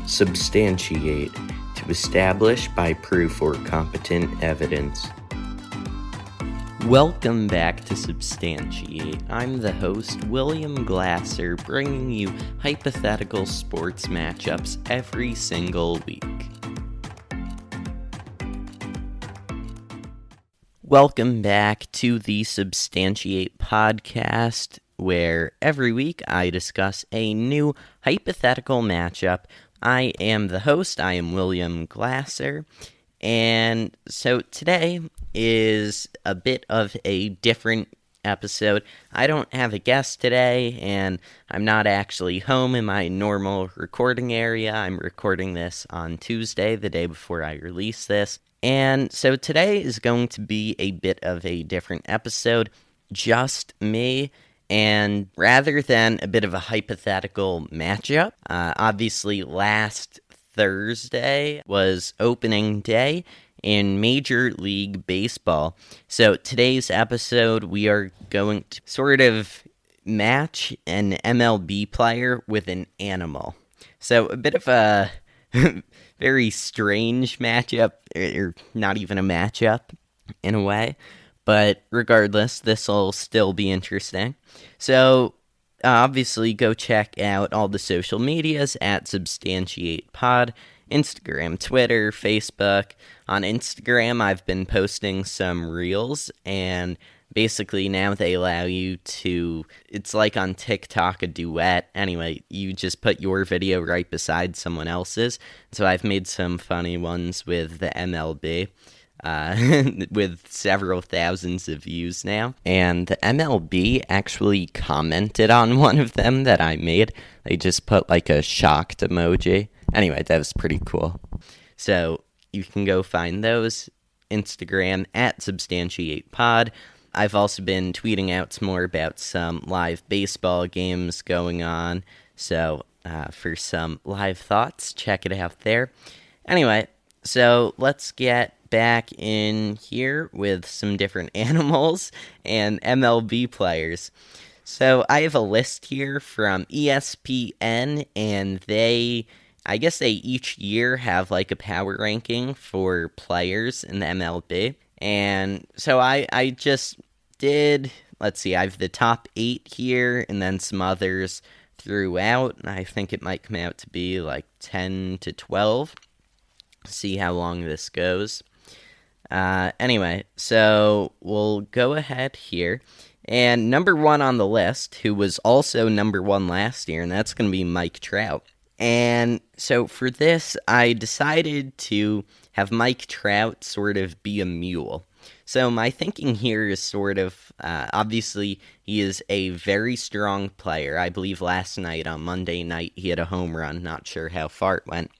Substantiate, to establish by proof or competent evidence. Welcome back to Substantiate. I'm the host, William Glasser, bringing you hypothetical sports matchups every single week. Welcome back to the Substantiate podcast, where every week I discuss a new hypothetical matchup. I am the host, I am William Glasser, and so today is a bit of a different episode. I don't have a guest today, and I'm not actually home in my normal recording area. I'm recording this on Tuesday, the day before I release this. And so today is going to be a bit of a different episode, just me, and rather than a bit of a hypothetical matchup, obviously last Thursday was opening day in Major League Baseball. So today's episode, we are going to sort of match an MLB player with an animal. So a bit of a very strange matchup, or not even a matchup in a way, but regardless, this will still be interesting. So obviously go check out all the social medias at SubstantiatePod, Instagram, Twitter, Facebook. On Instagram, I've been posting some reels, and basically now they allow you to, it's like on TikTok, a duet. Anyway, you just put your video right beside someone else's. So I've made some funny ones with the MLB, with several thousands of views now. And the MLB actually commented on one of them that I made. They just put like a shocked emoji. Anyway, that was pretty cool. So you can go find those. Instagram at SubstantiatePod. I've also been tweeting out some more about some live baseball games going on. So for some live thoughts, check it out there. Anyway, so let's get back in here with some different animals and MLB players. So I have a list here from ESPN, and I guess they each year have like a power ranking for players in the MLB. And so I just did, let's see, I have the top 8 here and then some others throughout. I think it might come out to be like 10 to 12. See how long this goes. Anyway, so we'll go ahead here. And number 1 on the list, who was also number 1 last year, and that's going to be Mike Trout. And so for this, I decided to have Mike Trout sort of be a mule. So my thinking here is sort of, obviously, he is a very strong player. I believe last night, on Monday night, he had a home run. Not sure how far it went.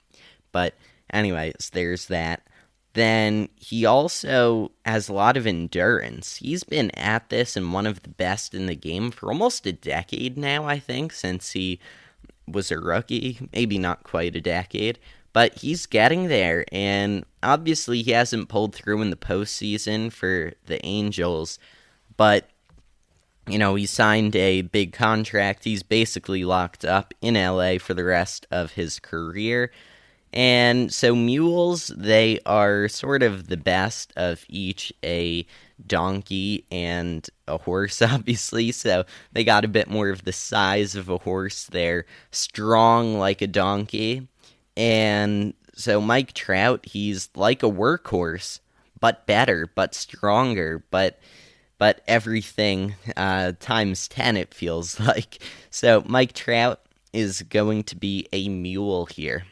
But anyways, there's that. Then he also has a lot of endurance. He's been at this and one of the best in the game for almost a decade now, I think, since he was a rookie. Maybe not quite a decade, but he's getting there, and obviously he hasn't pulled through in the postseason for the Angels, but, you know, he signed a big contract. He's basically locked up in LA for the rest of his career. And so mules, they are sort of the best of each, a donkey and a horse, obviously. So they got a bit more of the size of a horse. They're strong like a donkey. And so Mike Trout, he's like a workhorse, but better, but stronger, but everything times 10, it feels like. So Mike Trout is going to be a mule here.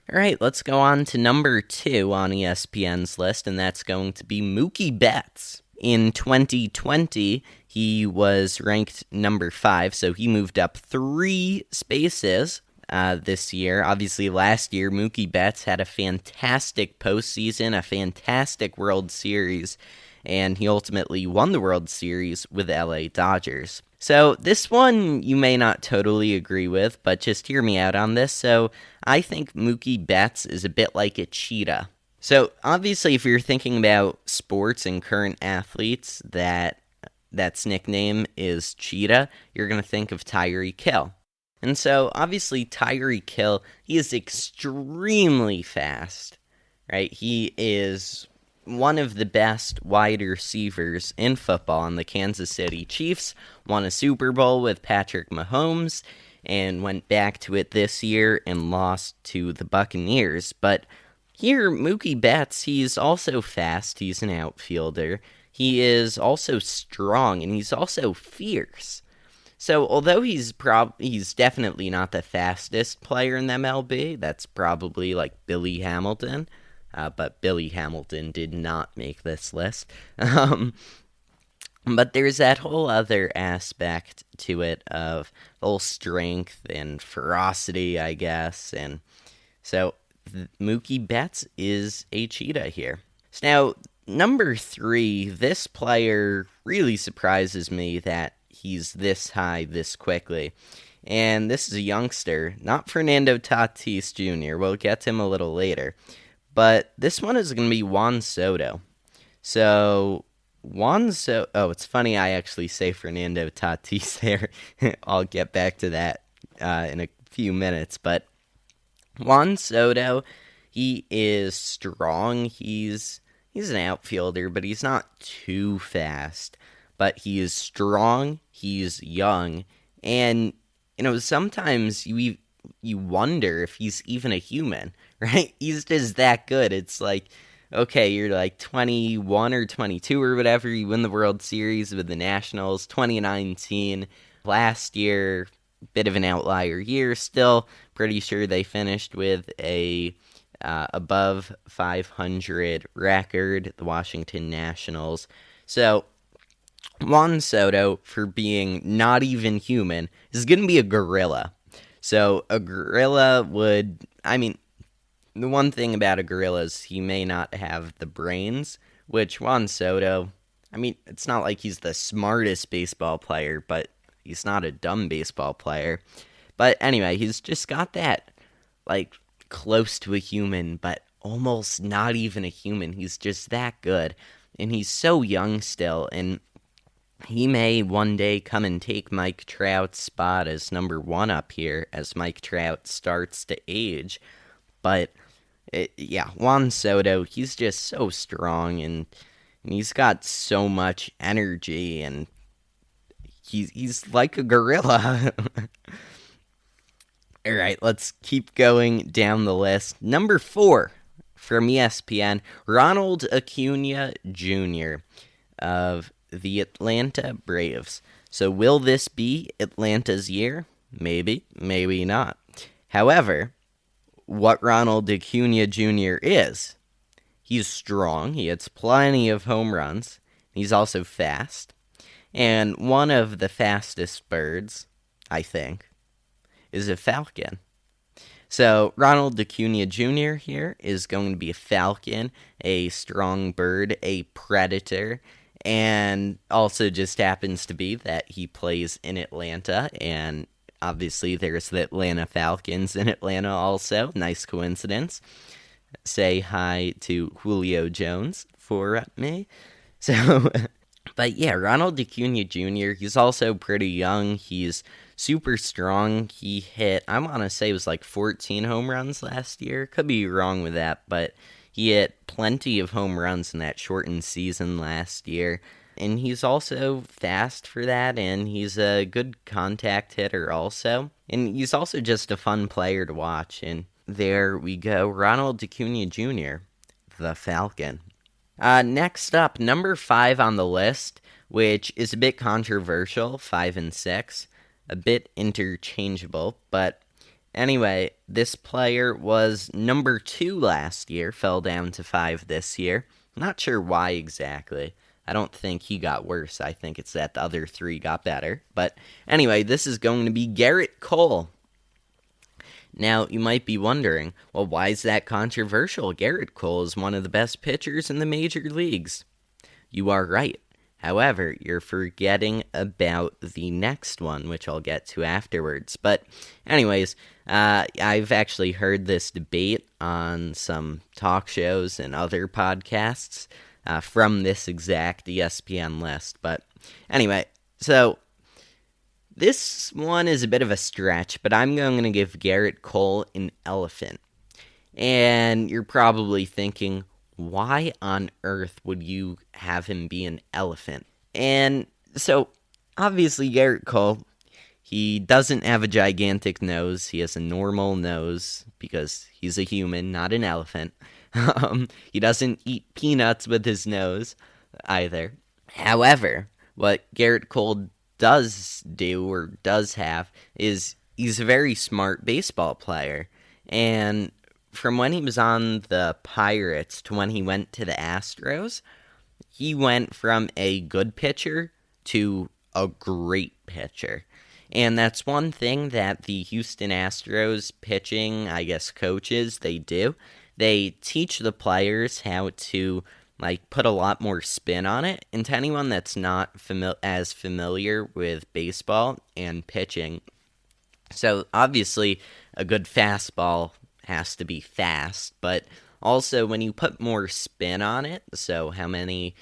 All right, let's go on to number 2 on ESPN's list, and that's going to be Mookie Betts. In 2020, he was ranked number 5, so he moved up 3 spaces this year. Obviously, last year, Mookie Betts had a fantastic postseason, a fantastic World Series, and he ultimately won the World Series with the LA Dodgers. So this one you may not totally agree with, but just hear me out on this. So I think Mookie Betts is a bit like a cheetah. So obviously if you're thinking about sports and current athletes that's nickname is Cheetah, you're going to think of Tyreek Hill. And so, obviously, Tyreek Hill, he is extremely fast, right? He is one of the best wide receivers in football, and the Kansas City Chiefs won a Super Bowl with Patrick Mahomes and went back to it this year and lost to the Buccaneers. But here, Mookie Betts, he's also fast. He's an outfielder. He is also strong, and he's also fierce. So, although he's definitely not the fastest player in the MLB, that's probably like Billy Hamilton, but Billy Hamilton did not make this list. But there's that whole other aspect to it of the whole strength and ferocity, I guess, and so Mookie Betts is a cheetah here. So now, number 3, this player really surprises me that he's this high this quickly. And this is a youngster, not Fernando Tatis Jr. We'll get to him a little later. But this one is going to be Juan Soto. So, it's funny I actually say Fernando Tatis there. I'll get back to that in a few minutes. But Juan Soto, he is strong. He's an outfielder, but he's not too fast. But he is strong, he's young, and, sometimes you wonder if he's even a human, right? He's just that good. It's like, okay, you're like 21 or 22 or whatever, you win the World Series with the Nationals, 2019, last year, bit of an outlier year, still pretty sure they finished with a above 500 record, the Washington Nationals. So, Juan Soto, for being not even human, is going to be a gorilla. So a gorilla the one thing about a gorilla is he may not have the brains, which Juan Soto, it's not like he's the smartest baseball player, but he's not a dumb baseball player. But anyway, he's just got that, close to a human, but almost not even a human. He's just that good. And he's so young still, and he may one day come and take Mike Trout's spot as number 1 up here as Mike Trout starts to age. But, Juan Soto, he's just so strong, and he's got so much energy, and he's like a gorilla. All right, let's keep going down the list. Number 4 from ESPN, Ronald Acuna Jr. of the Atlanta Braves. So will this be Atlanta's year? Maybe, maybe not. However, what Ronald Acuna Jr. is, he's strong, he hits plenty of home runs, he's also fast, and one of the fastest birds, I think, is a falcon. So Ronald Acuna Jr. here is going to be a falcon, a strong bird, a predator, and also just happens to be that he plays in Atlanta, and obviously there's the Atlanta Falcons in Atlanta also. Nice coincidence. Say hi to Julio Jones for me. So, but yeah, Ronald Acuna Jr., he's also pretty young. He's super strong. He hit, I want to say it was 14 home runs last year. Could be wrong with that, but he hit plenty of home runs in that shortened season last year. And he's also fast for that, and he's a good contact hitter also. And he's also just a fun player to watch. And there we go, Ronald Acuna Jr., the Falcon. Next up, number 5 on the list, which is a bit controversial, 5 and 6. A bit interchangeable, but anyway, this player was number 2 last year, fell down to 5 this year. Not sure why exactly. I don't think he got worse. I think it's that the other 3 got better. But anyway, this is going to be Garrett Cole. Now, you might be wondering, well, why is that controversial? Garrett Cole is one of the best pitchers in the major leagues. You are right. However, you're forgetting about the next one, which I'll get to afterwards. But anyways, I've actually heard this debate on some talk shows and other podcasts from this exact ESPN list. But anyway, so This one is a bit of a stretch, but I'm going to give Garrett Cole an elephant. And you're probably thinking, why on earth would you have him be an elephant? And so, obviously, Garrett Cole, he doesn't have a gigantic nose. He has a normal nose because he's a human, not an elephant. He doesn't eat peanuts with his nose either. However, what Garrett Cole does do or does have is he's a very smart baseball player. And from when he was on the Pirates to when he went to the Astros, he went from a good pitcher to a great pitcher. And that's one thing that the Houston Astros pitching, coaches, they do. They teach the players how to put a lot more spin on it. And to anyone that's not as familiar with baseball and pitching, so obviously a good fastball has to be fast, but also when you put more spin on it, so how many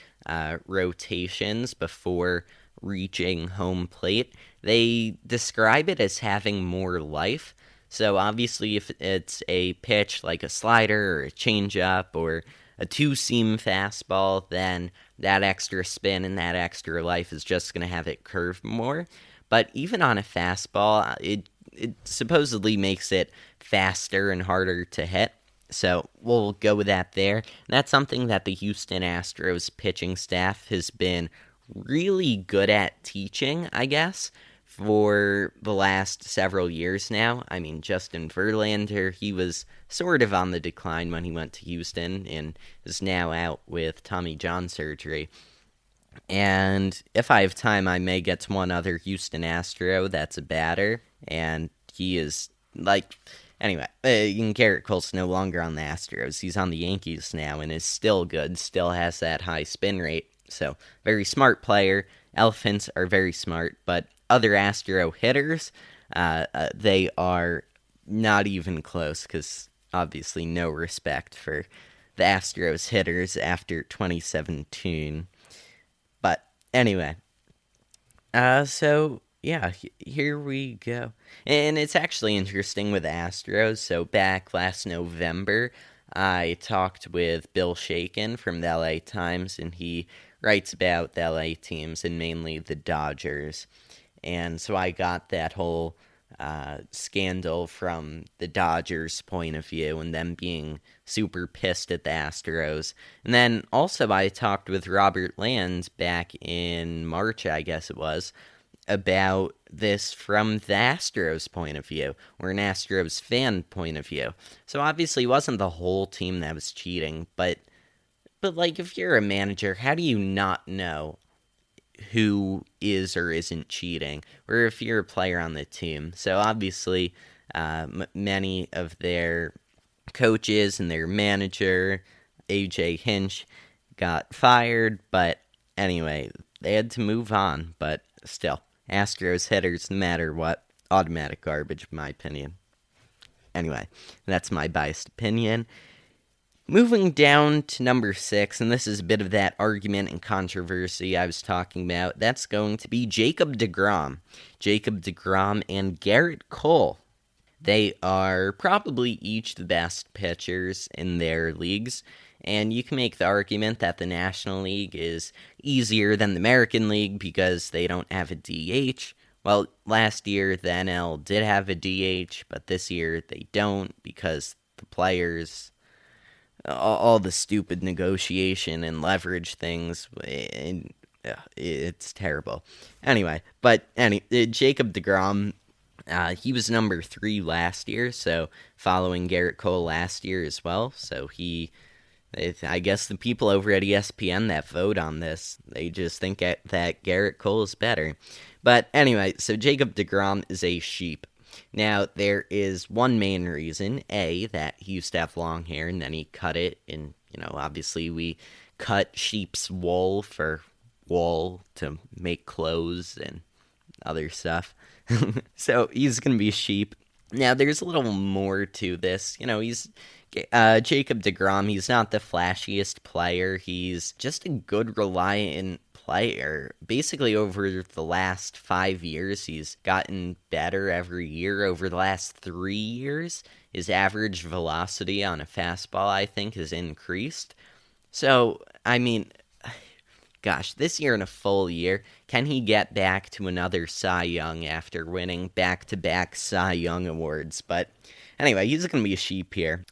rotations before reaching home plate, they describe it as having more life. So obviously if it's a pitch like a slider or a changeup or a two-seam fastball, then that extra spin and that extra life is just going to have it curve more. But even on a fastball, it supposedly makes it faster and harder to hit. So we'll go with that there. And that's something that the Houston Astros pitching staff has been really good at teaching, I guess, for the last several years now. I mean, Justin Verlander, he was sort of on the decline when he went to Houston and is now out with Tommy John surgery. And if I have time, I may get to one other Houston Astro that's a batter, and he is anyway, Garrett Cole's no longer on the Astros. He's on the Yankees now and is still good, still has that high spin rate. So, very smart player. Elephants are very smart, but other Astro hitters, they are not even close, because obviously no respect for the Astros hitters after 2017. But anyway, so yeah, here we go. And it's actually interesting with Astros. So back last November, I talked with Bill Shaken from the LA Times, and he writes about the LA teams and mainly the Dodgers. And so I got that whole scandal from the Dodgers' point of view and them being super pissed at the Astros. And then also I talked with Robert Land back in March, I guess it was, about this from the Astros' point of view, or an Astros fan point of view. So obviously it wasn't the whole team that was cheating, but if you're a manager, how do you not know who is or isn't cheating, or if you're a player on the team? So obviously many of their coaches and their manager, AJ Hinch, got fired, but anyway, they had to move on. But still, Astros hitters, no matter what, automatic garbage, in my opinion. Anyway, that's my biased opinion. Moving down to number 6, and this is a bit of that argument and controversy I was talking about, that's going to be Jacob deGrom. Jacob deGrom and Garrett Cole. They are probably each the best pitchers in their leagues, and you can make the argument that the National League is easier than the American League because they don't have a DH. Well, last year the NL did have a DH, but this year they don't because the players, all the stupid negotiation and leverage things, it's terrible. Anyway, Jacob deGrom, he was number 3 last year, so following Garrett Cole last year as well. So I guess the people over at ESPN that vote on this, they just think that Garrett Cole is better. But anyway, so Jacob deGrom is a sheep. Now, there is one main reason, that he used to have long hair, and then he cut it, and, obviously we cut sheep's wool for wool to make clothes and other stuff. So he's going to be a sheep. Now, there's a little more to this. He's Jacob deGrom, he's not the flashiest player. He's just a good, reliant player. Basically, over the last 5 years, he's gotten better every year. Over the last 3 years, his average velocity on a fastball, I think, has increased. So, I mean, gosh, this year in a full year, can he get back to another Cy Young after winning back-to-back Cy Young awards? But anyway, he's going to be a sheep here.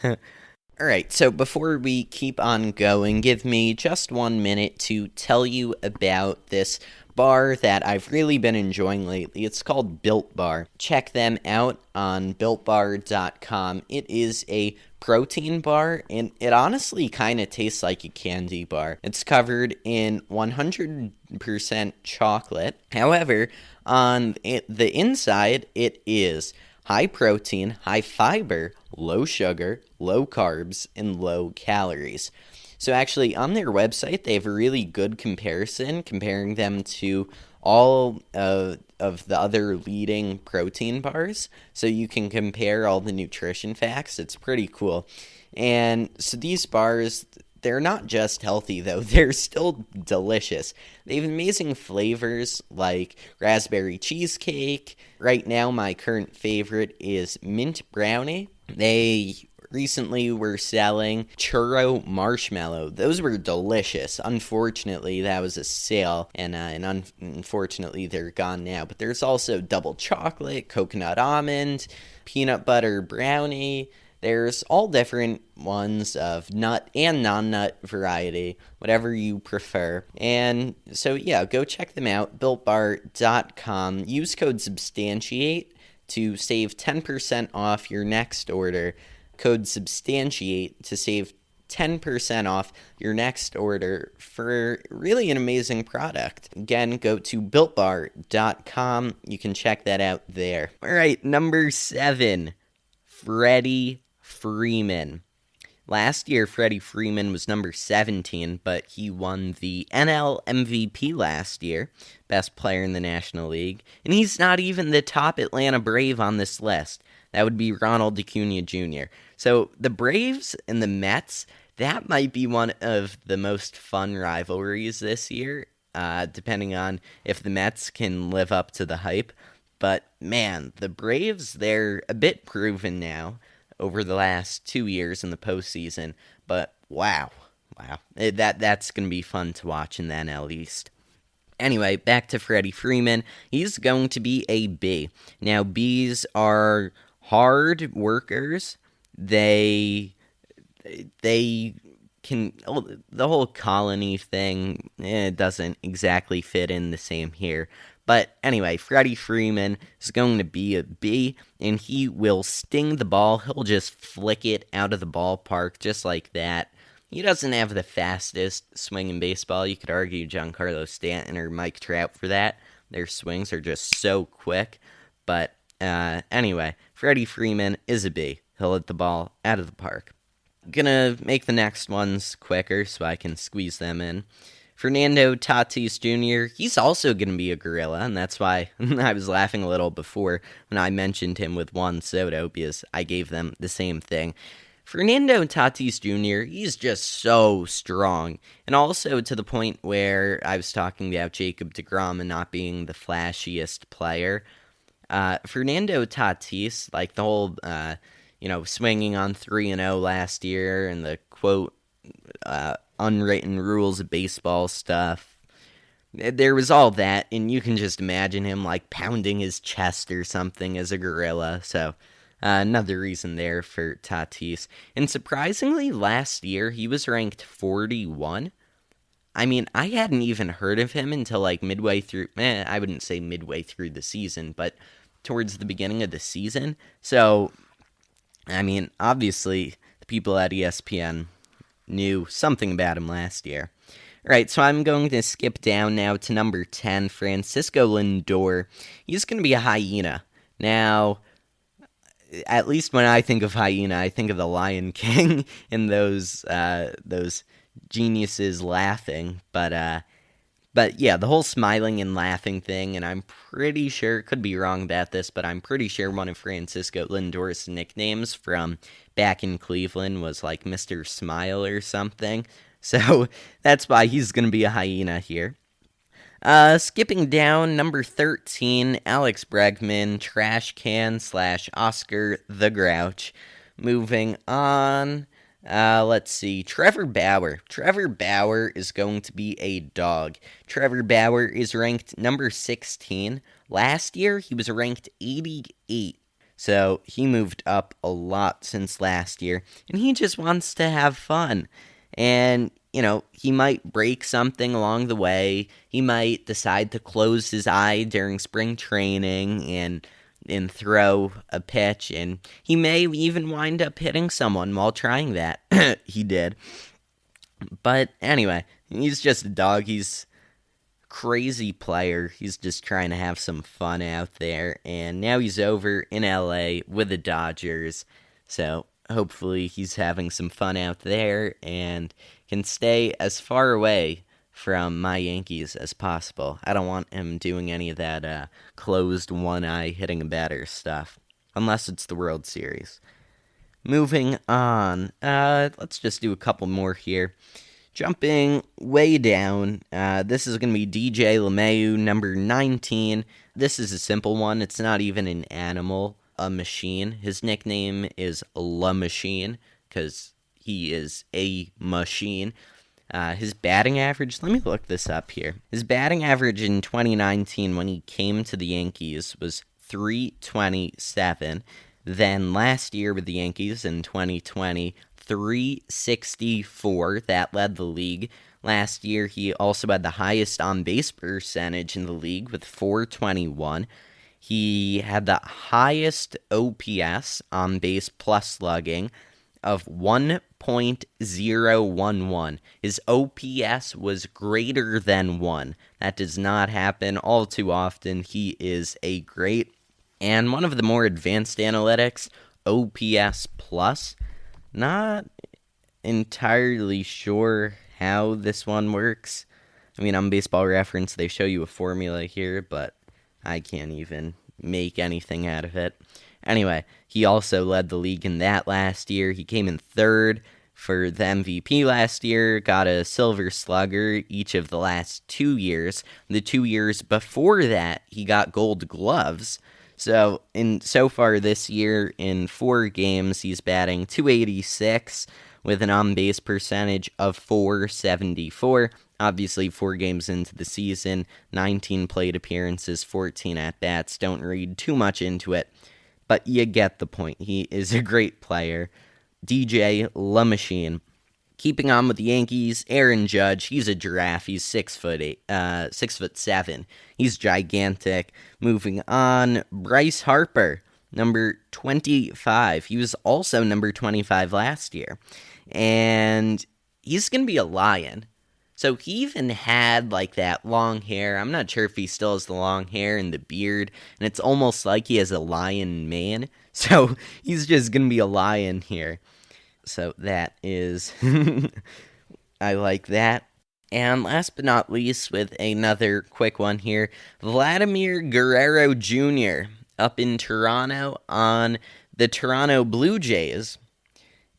All right, so before we keep on going, give me just 1 minute to tell you about this bar that I've really been enjoying lately. It's called Built Bar. Check them out on BuiltBar.com. It is a protein bar, and it honestly kind of tastes like a candy bar. It's covered in 100% chocolate. However, on the inside, it is high protein, high fiber, low sugar, low carbs, and low calories. So actually, on their website, they have a really good comparison, comparing them to all of the other leading protein bars. So you can compare all the nutrition facts. It's pretty cool. And so these bars, they're not just healthy, though. They're still delicious. They have amazing flavors like raspberry cheesecake. Right now, my current favorite is mint brownie. They recently were selling churro marshmallow. Those were delicious. Unfortunately, that was a sale, and unfortunately, they're gone now. But there's also double chocolate, coconut almond, peanut butter brownie. There's all different ones of nut and non-nut variety, whatever you prefer. And so, yeah, go check them out, BuiltBar.com. Use code SUBSTANTIATE to save 10% off your next order. Code SUBSTANTIATE to save 10% off your next order for really an amazing product. Again, go to BuiltBar.com. You can check that out there. All right, number 7, Freddie Freeman. Last year, Freddie Freeman was number 17, but he won the NL MVP last year, best player in the National League, and he's not even the top Atlanta Brave on this list. That would be Ronald Acuna Jr. So the Braves and the Mets, that might be one of the most fun rivalries this year, depending on if the Mets can live up to the hype. But man, the Braves, they're a bit proven now over the last 2 years in the postseason. But wow, that's going to be fun to watch in the NL East. Anyway, back to Freddie Freeman. He's going to be a B. Now, Bs are hard workers. They can, the whole colony thing, it doesn't exactly fit in the same here. But anyway, Freddie Freeman is going to be a B, and he will sting the ball. He'll just flick it out of the ballpark just like that. He doesn't have the fastest swing in baseball. You could argue Giancarlo Stanton or Mike Trout for that. Their swings are just so quick. But anyway, Freddie Freeman is a B. He'll hit the ball out of the park. Gonna make the next ones quicker so I can squeeze them in. Fernando Tatis Jr., he's also going to be a gorilla, and that's why I was laughing a little before when I mentioned him with Juan Soto, because I gave them the same thing. Fernando Tatis Jr., he's just so strong, and also to the point where I was talking about Jacob deGrom and not being the flashiest player. Fernando Tatis, like the whole, swinging on 3-0 last year, and the quote, unwritten rules of baseball stuff. There was all that, and you can just imagine him like pounding his chest or something as a gorilla. So another reason there for Tatis. And surprisingly, last year he was ranked 41. I mean, I hadn't even heard of him until like midway through. I wouldn't say midway through the season, but towards the beginning of the season. So, I mean, obviously the people at ESPN knew something about him last year. All right, so I'm going to skip down now to number 10, Francisco Lindor. He's going to be a hyena. Now, at least when I think of hyena, I think of the Lion King and those geniuses laughing. But yeah, the whole smiling and laughing thing, and I'm pretty sure, could be wrong about this, but I'm pretty sure one of Francisco Lindor's nicknames from back in Cleveland was like Mr. Smile or something. So that's why he's going to be a hyena here. Skipping down, number 13, Alex Bregman, trash can / Oscar the Grouch. Moving on, let's see, Trevor Bauer. Trevor Bauer is going to be a dog. Trevor Bauer is ranked number 16. Last year, he was ranked 88. So he moved up a lot since last year, and he just wants to have fun. And, he might break something along the way. He might decide to close his eye during spring training and throw a pitch, and he may even wind up hitting someone while trying that. He did. But anyway, he's just a dog. He's a crazy player. He's just trying to have some fun out there, and now he's over in LA with the Dodgers. So hopefully he's having some fun out there and can stay as far away from my Yankees as possible. I don't want him doing any of that closed one eye hitting a batter stuff, unless it's the World Series. Moving on, let's just do a couple more here. Jumping way down, this is going to be DJ LeMahieu, number 19. This is a simple one. It's not even an animal, a machine. His nickname is La Machine, because he is a machine. His batting average, let me look this up here. His batting average in 2019 when he came to the Yankees was .327. Then last year with the Yankees in 2020, .364. That led the league. Last year, he also had the highest on-base percentage in the league with .421. He had the highest OPS, on-base plus slugging, of 1.011. His OPS was greater than 1. That does not happen all too often. He is a great, and one of the more advanced analytics, OPS plus. Not entirely sure how this one works. I mean, on Baseball Reference, they show you a formula here, but I can't even make anything out of it. Anyway, he also led the league in that last year. He came in third for the MVP last year, got a Silver Slugger each of the last 2 years. The 2 years before that, he got Gold Gloves. So far this year, in 4 games, he's batting .286 with an on-base percentage of .474. Obviously, 4 games into the season, 19 plate appearances, 14 at-bats. Don't read too much into it, but you get the point. He is a great player. DJ La Machine. Keeping on with the Yankees, Aaron Judge, he's a giraffe. He's 6'7". He's gigantic. Moving on, Bryce Harper, number 25. He was also number 25 last year. And he's going to be a lion. So he even had like that long hair. I'm not sure if he still has the long hair and the beard. And it's almost like he has a lion mane. So he's just going to be a lion here. So that is, I like that. And last but not least, with another quick one here, Vladimir Guerrero Jr. up in Toronto on the Toronto Blue Jays.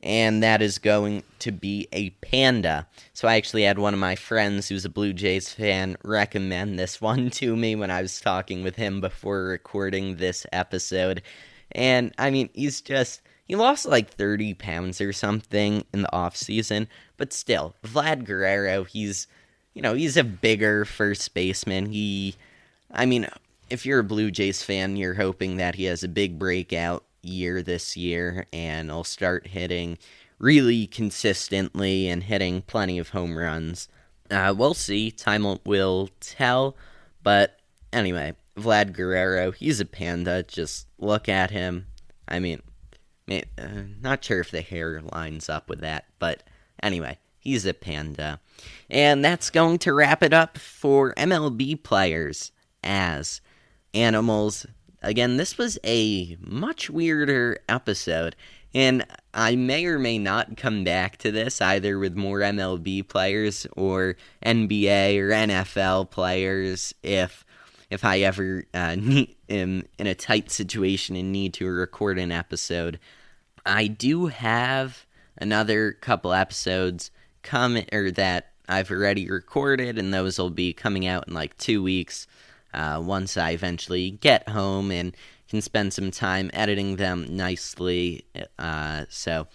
And that is going to be a panda. So I actually had one of my friends who's a Blue Jays fan recommend this one to me when I was talking with him before recording this episode. And, I mean, he lost like 30 pounds or something in the offseason, but still, Vlad Guerrero, he's a bigger first baseman. If you're a Blue Jays fan, you're hoping that he has a big breakout year this year and he'll start hitting really consistently and hitting plenty of home runs. We'll see. Time will tell. But anyway, Vlad Guerrero, he's a panda. Just look at him. I mean, not sure if the hair lines up with that, but anyway, he's a panda. And that's going to wrap it up for MLB Players as animals. Again, this was a much weirder episode, and I may or may not come back to this either with more MLB players or NBA or NFL players if I ever am in a tight situation and need to record an episode. I do have another couple episodes that I've already recorded, and those will be coming out in like 2 weeks once I eventually get home and can spend some time editing them nicely. So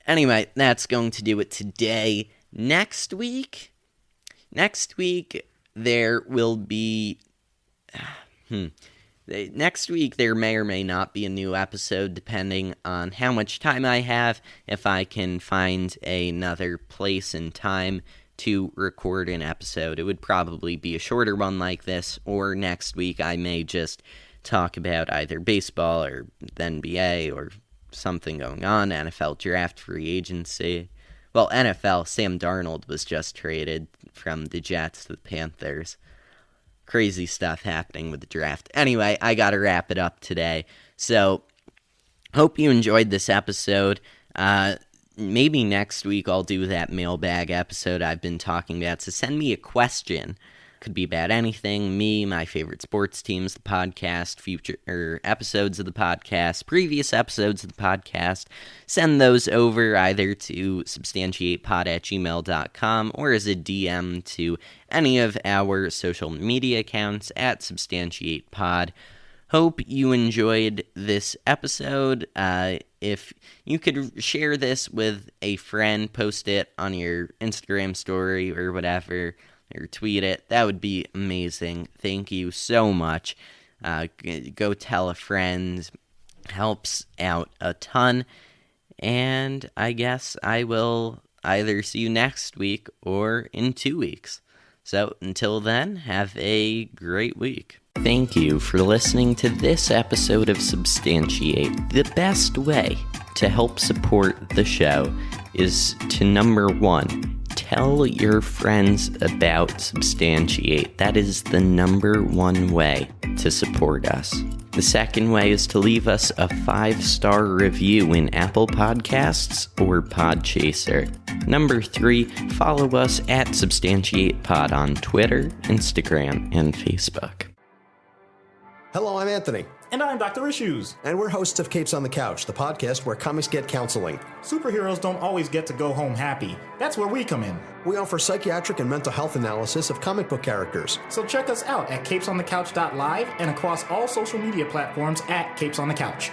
anyway, that's going to do it today. Next week there will be... Next week, there may or may not be a new episode, depending on how much time I have, if I can find another place and time to record an episode. It would probably be a shorter one like this, or next week I may just talk about either baseball or the NBA or something going on, NFL draft, free agency. Well, NFL, Sam Darnold was just traded from the Jets to the Panthers. Crazy stuff happening with the draft. Anyway, I gotta wrap it up today. So, hope you enjoyed this episode. Maybe next week I'll do that mailbag episode I've been talking about. So send me a question. Could be about anything, me, my favorite sports teams, the podcast, future episodes of the podcast, previous episodes of the podcast. Send those over either to substantiatepod@gmail.com or as a DM to any of our social media accounts at substantiatepod. Hope you enjoyed this episode. If you could share this with a friend, post it on your Instagram story or whatever, or tweet it, that would be amazing. Thank you so much. Go tell a friend. Helps out a ton. And I guess I will either see you next week or in 2 weeks. So until then, have a great week. Thank you for listening to this episode of Substantiate. The best way to help support the show is to, number one, tell your friends about Substantiate. That is the number one way to support us. The second way is to leave us a 5-star review in Apple Podcasts or Podchaser. Number 3, follow us at SubstantiatePod on Twitter, Instagram, and Facebook. Hello, I'm Anthony. And I'm Dr. Issues. And we're hosts of Capes on the Couch, the podcast where comics get counseling. Superheroes don't always get to go home happy. That's where we come in. We offer psychiatric and mental health analysis of comic book characters. So check us out at capesonthecouch.live and across all social media platforms at Capes on the Couch.